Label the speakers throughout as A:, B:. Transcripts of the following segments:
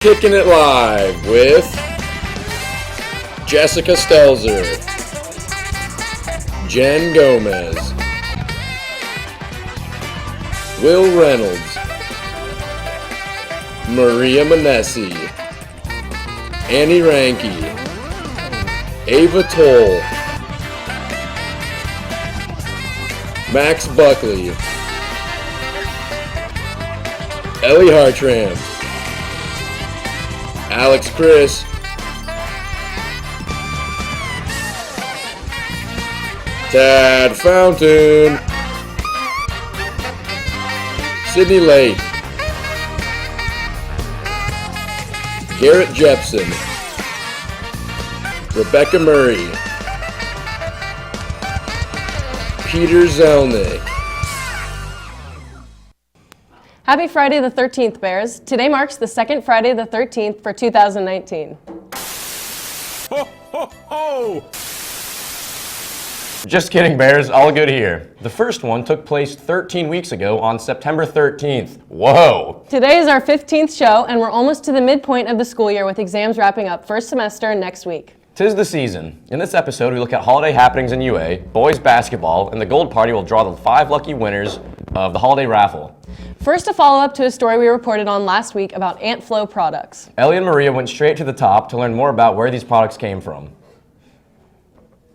A: Kicking It Live with Jessica Stelzer, Jen Gomez, Will Reynolds, Maria Manessi, Annie Ranke, Ava Toll, Max Buckley, Ellie Hartram, Alex Chris, Tad Fountain, Sydney Lake, Garrett Jepson, Rebecca Murray, Peter Zelnick.
B: Happy Friday the 13th, Bears. Today marks the second Friday the 13th for 2019.
C: Ho, ho, ho! Just kidding, Bears. All good here. The first one took place 13 weeks ago on September 13th. Whoa!
B: Today is our 15th show, and we're almost to the midpoint of the school year with exams wrapping up first semester next week.
C: 'Tis the season. In this episode, we look at holiday happenings in UA, boys basketball, and the Gold Party will draw the 5 lucky winners of the holiday raffle.
B: First, a follow-up to a story we reported on last week about Ant Flow products.
C: Ellie and Maria went straight to the top to learn more about where these products came from.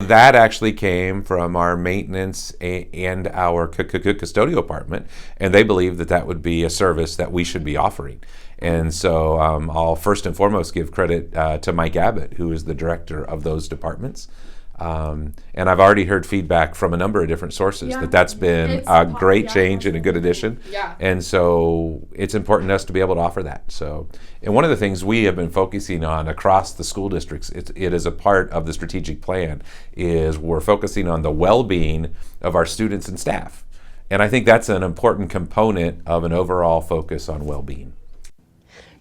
D: That actually came from our maintenance and our custodial department, and they believe that that would be a service that we should be offering. And so I'll first and foremost give credit to Mike Abbott, who is the director of those departments. And I've already heard feedback from a number of different sources that that's been a great change and a good addition. Yeah. And so it's important to us to be able to offer that. So, and one of the things we have been focusing on across the school districts, it is a part of the strategic plan, is we're focusing on the well-being of our students and staff. And I think that's an important component of an overall focus on well-being.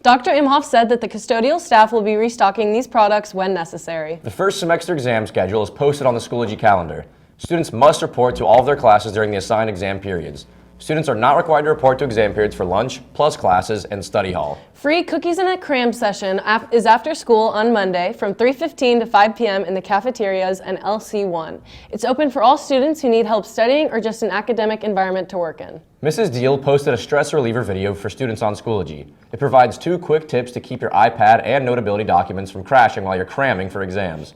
B: Dr. Imhoff said that the custodial staff will be restocking these products when necessary.
C: The first semester exam schedule is posted on the Schoology calendar. Students must report to all of their classes during the assigned exam periods. Students are not required to report to exam periods for lunch, plus classes, and study hall.
B: Free Cookies and a Cram session is after school on Monday from 3:15 to 5 p.m. in the cafeterias and LC1. It's open for all students who need help studying or just an academic environment to work in. Mrs.
C: Deal posted a stress reliever video for students on Schoology. It provides 2 quick tips to keep your iPad and Notability documents from crashing while you're cramming for exams.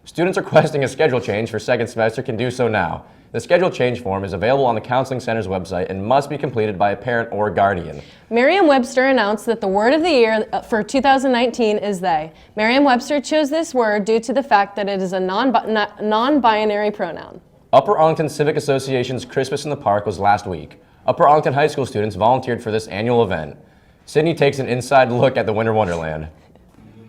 C: Students requesting a schedule change for second semester can do so now. The schedule change form is available on the Counseling Center's website and must be completed by a parent or guardian. Merriam-Webster announced that the word of the year for 2019 is they. Merriam-Webster chose this word due to the fact that it is a non-binary pronoun. Upper Arlington Civic Association's Christmas in the Park was last week. Upper Arlington High School students volunteered for this annual event. Sydney takes an inside look at the Winter Wonderland.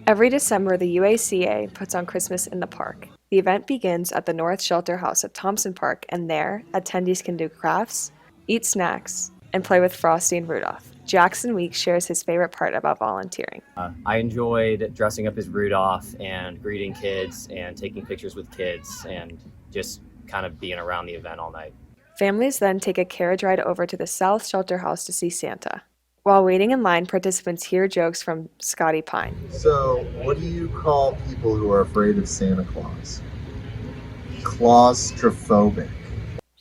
E: Every December, the UACA puts on Christmas in the Park. The event begins at the North Shelter House at Thompson Park, and there, attendees can do crafts, eat snacks, and play with Frosty and Rudolph. Jackson Weeks shares his favorite part about volunteering.
F: I enjoyed dressing up as Rudolph and greeting kids and taking pictures with kids and just kind of being around the event all night.
E: Families then take a carriage ride over to the South Shelter House to see Santa. While waiting in line, participants hear jokes from Scotty Pine.
G: So, what do you call people who are afraid of Santa Claus? Claustrophobic.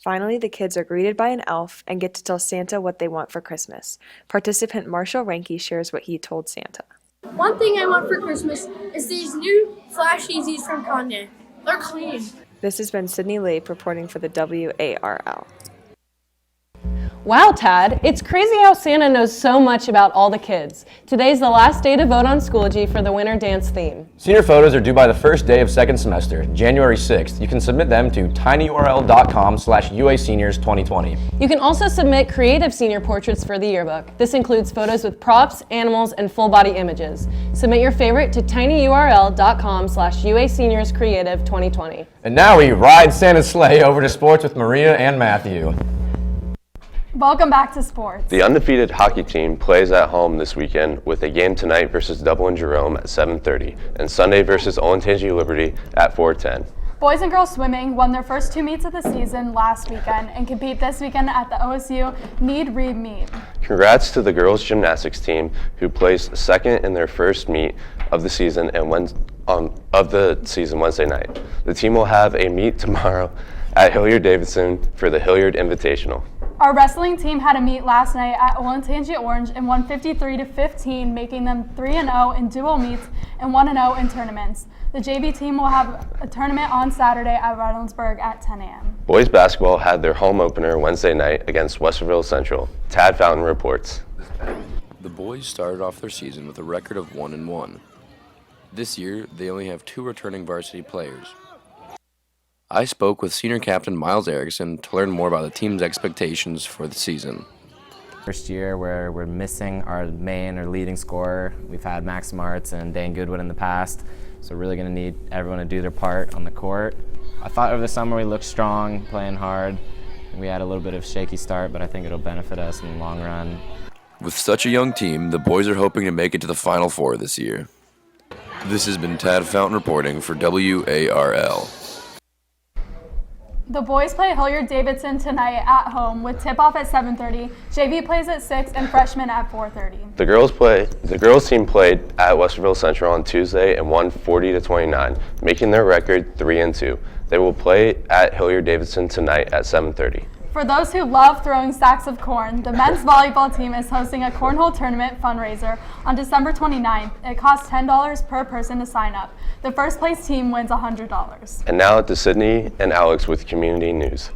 E: Finally, the kids are greeted by an elf and get to tell Santa what they want for Christmas. Participant Marshall Ranke shares what he told Santa.
H: One thing I want for Christmas is these new Flash Yeezys from Kanye. They're clean.
E: This has been Sydney Leap reporting for the WARL.
B: Wow, Tad, it's crazy how Santa knows so much about all the kids. Today's the last day to vote on Schoology for the winter dance theme.
C: Senior photos are due by the first day of second semester, January 6th. You can submit them to tinyurl.com/UASeniors2020.
B: You can also submit creative senior portraits for the yearbook. This includes photos with props, animals, and full body images. Submit your favorite to tinyurl.com/UASeniorsCreative2020.
C: And now we ride Santa's sleigh over to sports with Maria and Matthew.
I: Welcome back to sports.
J: The undefeated hockey team plays at home this weekend with a game tonight versus Dublin Jerome at 7:30 and Sunday versus Olentangy Liberty at 4:10.
I: Boys and girls swimming won their first 2 meets of the season last weekend and compete this weekend at the OSU Need Reed meet.
J: Congrats to the girls gymnastics team who placed second in their first meet of the season and Wednesday night. The team will have a meet tomorrow at Hilliard-Davidson for the Hilliard Invitational.
I: Our wrestling team had a meet last night at Olentangy Orange and won 53-15, making them 3-0 in dual meets and 1-0 in tournaments. The JV team will have a tournament on Saturday at Reynoldsburg at 10 a.m.
J: Boys basketball had their home opener Wednesday night against Westerville Central. Tad Fountain reports.
K: The boys started off their season with a record of 1-1. This year, they only have 2 returning varsity players. I spoke with senior captain Miles Erickson to learn more about the team's expectations for the season.
L: First year where we're missing our main or leading scorer. We've had Max Martz and Dan Goodwin in the past, so we're really going to need everyone to do their part on the court. I thought over the summer we looked strong, playing hard. We had a little bit of a shaky start, but I think it'll benefit us in the long run.
K: With such a young team, the boys are hoping to make it to the Final Four this year. This has been Tad Fountain reporting for WARL.
I: The boys play Hilliard-Davidson tonight at home with tip-off at 7:30. JV plays at 6 and freshmen at 4:30.
J: The girls team played at Westerville Central on Tuesday and won 40-29, making their record 3-2. They will play at Hilliard-Davidson tonight at 7:30.
I: For those who love throwing sacks of corn, the men's volleyball team is hosting a cornhole tournament fundraiser on December 29th. It costs $10 per person to sign up. The first place team wins $100.
J: And now to Sydney and Alex with community news.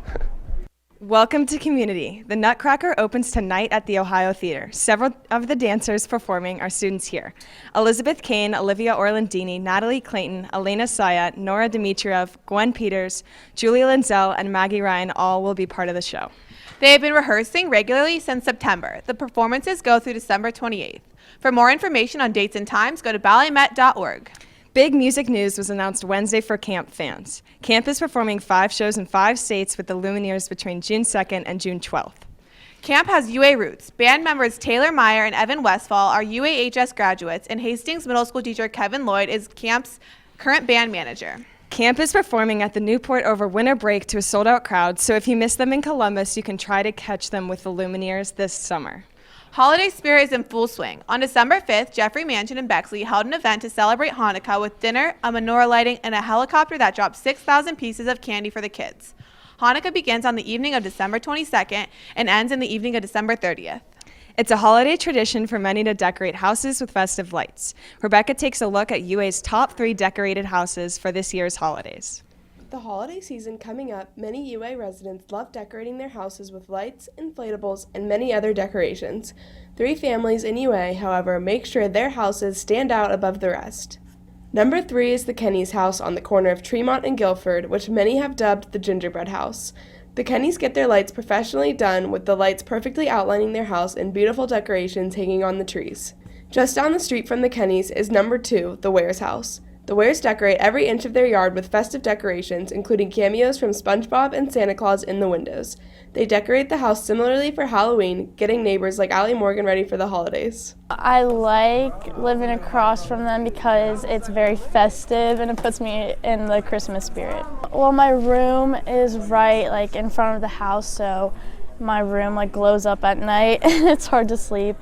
M: Welcome to Community. The Nutcracker opens tonight at the Ohio Theater. Several of the dancers performing are students here. Elizabeth Kane, Olivia Orlandini, Natalie Clayton, Elena Saya, Nora Dmitriev, Gwen Peters, Julia Linzel, and Maggie Ryan all will be part of the show.
N: They have been rehearsing regularly since September. The performances go through December 28th. For more information on dates and times, go to balletmet.org.
M: Big music news was announced Wednesday for Camp fans. Camp is performing 5 shows in 5 states with the Lumineers between June 2nd and June 12th.
N: Camp has UA roots. Band members Taylor Meyer and Evan Westfall are UAHS graduates, and Hastings Middle School teacher Kevin Lloyd is Camp's current band manager.
M: Camp is performing at the Newport over winter break to a sold-out crowd, so if you miss them in Columbus, you can try to catch them with the Lumineers this summer.
N: Holiday spirit is in full swing. On December 5th, Jeffrey Mansion and Bexley held an event to celebrate Hanukkah with dinner, a menorah lighting, and a helicopter that dropped 6,000 pieces of candy for the kids. Hanukkah begins on the evening of December 22nd and ends in the evening of December 30th.
M: It's a holiday tradition for many to decorate houses with festive lights. Rebecca takes a look at UA's top 3 decorated houses for this year's holidays.
O: With the holiday season coming up, many UA residents love decorating their houses with lights, inflatables, and many other decorations. 3 families in UA, however, make sure their houses stand out above the rest. Number 3 is the Kennys house on the corner of Tremont and Guilford, which many have dubbed the gingerbread house. The Kennys get their lights professionally done, with the lights perfectly outlining their house and beautiful decorations hanging on the trees. Just down the street from the Kennys is number 2, the Wares house. The Wares decorate every inch of their yard with festive decorations, including cameos from SpongeBob and Santa Claus in the windows. They decorate the house similarly for Halloween, getting neighbors like Allie Morgan ready for the holidays.
P: I like living across from them because it's very festive and it puts me in the Christmas spirit. Well, my room is right in front of the house, so my room glows up at night. It's hard to sleep.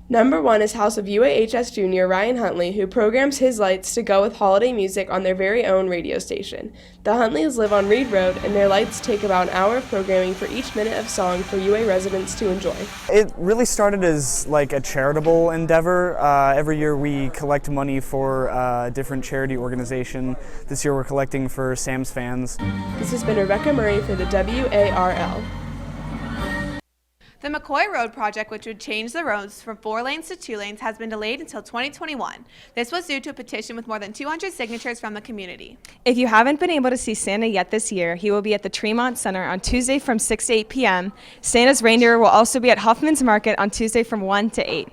O: Number 1 is House of UAHS Junior Ryan Huntley, who programs his lights to go with holiday music on their very own radio station. The Huntleys live on Reed Road, and their lights take about an hour of programming for each minute of song for UA residents to enjoy.
Q: It really started as a charitable endeavor. Every year we collect money for a different charity organization. This year we're collecting for Sam's Fans.
O: This has been Rebecca Murray for the WARL.
N: The McCoy Road project, which would change the roads from 4 lanes to 2 lanes, has been delayed until 2021. This was due to a petition with more than 200 signatures from the community.
M: If you haven't been able to see Santa yet this year, he will be at the Tremont Center on Tuesday from 6 to 8 p.m. Santa's reindeer will also be at Huffman's Market on Tuesday from 1 to 8.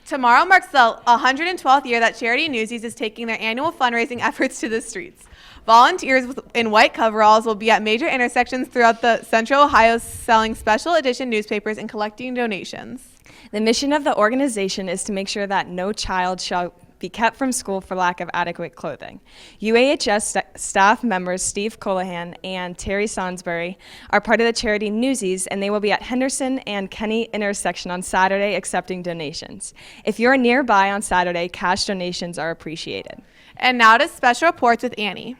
N: Tomorrow marks the 112th year that Charity Newsies is taking their annual fundraising efforts to the streets. Volunteers in white coveralls will be at major intersections throughout the Central Ohio selling special edition newspapers and collecting donations.
M: The mission of the organization is to make sure that no child shall be kept from school for lack of adequate clothing. UAHS staff members Steve Colahan and Terry Sonsbury are part of the charity Newsies, and they will be at Henderson and Kenny intersection on Saturday accepting donations. If you're nearby on Saturday, cash donations are appreciated.
N: And now to special reports with Annie.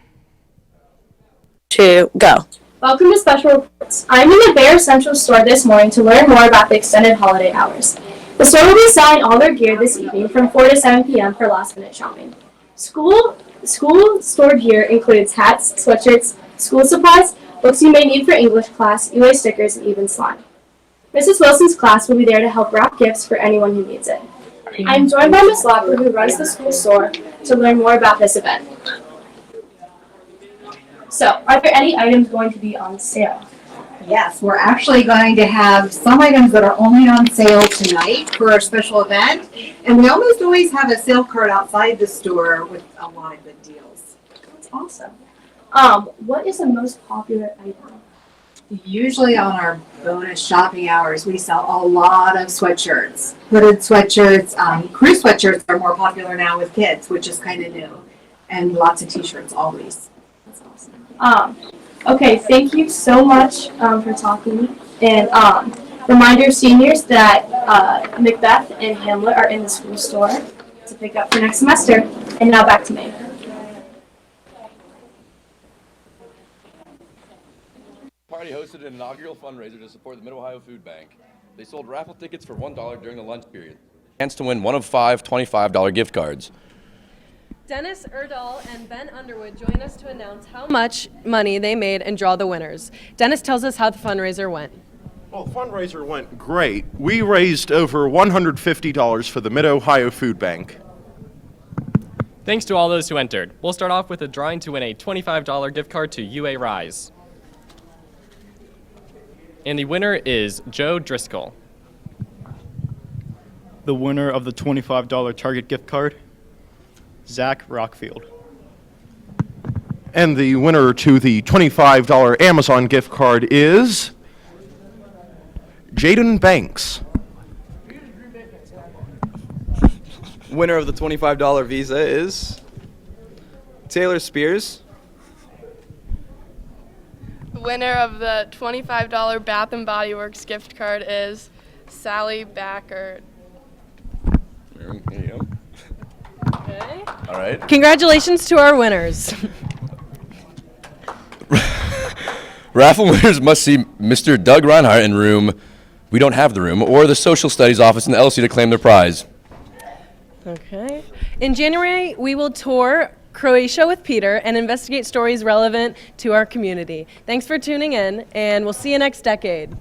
R: To go.
S: Welcome to Special Reports. I'm in the Bear Central store this morning to learn more about the extended holiday hours. The store will be selling all their gear this evening from 4 to 7 p.m. for last-minute shopping. School store gear includes hats, sweatshirts, school supplies, books you may need for English class, UA stickers, and even slime. Mrs. Wilson's class will be there to help wrap gifts for anyone who needs it. I'm joined by Ms. Locker, who runs the school store, to learn more about this event. So, are there any items going to be on sale?
T: Yes, we're actually going to have some items that are only on sale tonight for our special event. And we almost always have a sale cart outside the store with a lot of good deals.
S: That's awesome. What is the most popular item?
T: Usually on our bonus shopping hours, we sell a lot of sweatshirts. Hooded sweatshirts, crew sweatshirts are more popular now with kids, which is kind of new. And lots of t-shirts always.
S: That's awesome. Okay, thank you so much for talking. And reminder seniors that Macbeth and Hamlet are in the school store to pick up for next semester. And now back to me.
K: Party hosted an inaugural fundraiser to support the Mid-Ohio Food Bank. They sold raffle tickets for $1 during the lunch period. Chance to win one of 5 $25 gift cards.
B: Dennis Erdahl and Ben Underwood join us to announce how much money they made and draw the winners. Dennis tells us how the fundraiser went.
U: Well, the fundraiser went great. We raised over $150 for the Mid-Ohio Food Bank.
V: Thanks to all those who entered. We'll start off with a drawing to win a $25 gift card to UA Rise. And the winner is Joe Driscoll.
W: The winner of the $25 Target gift card, Zach Rockfield.
U: And the winner to the $25 Amazon gift card is Jaden Banks.
X: Winner of the $25 Visa is Taylor Spears.
Y: The winner of the $25 Bath & Body Works gift card is Sally Backer.
K: There you go.
B: Okay.
K: All right.
B: Congratulations to our winners.
K: Raffle winners must see Mr. Doug Reinhardt in room, we don't have the room, or the social studies office in the LC to claim their prize.
B: Okay. In January, we will tour Croatia with Peter and investigate stories relevant to our community. Thanks for tuning in, and we'll see you next decade.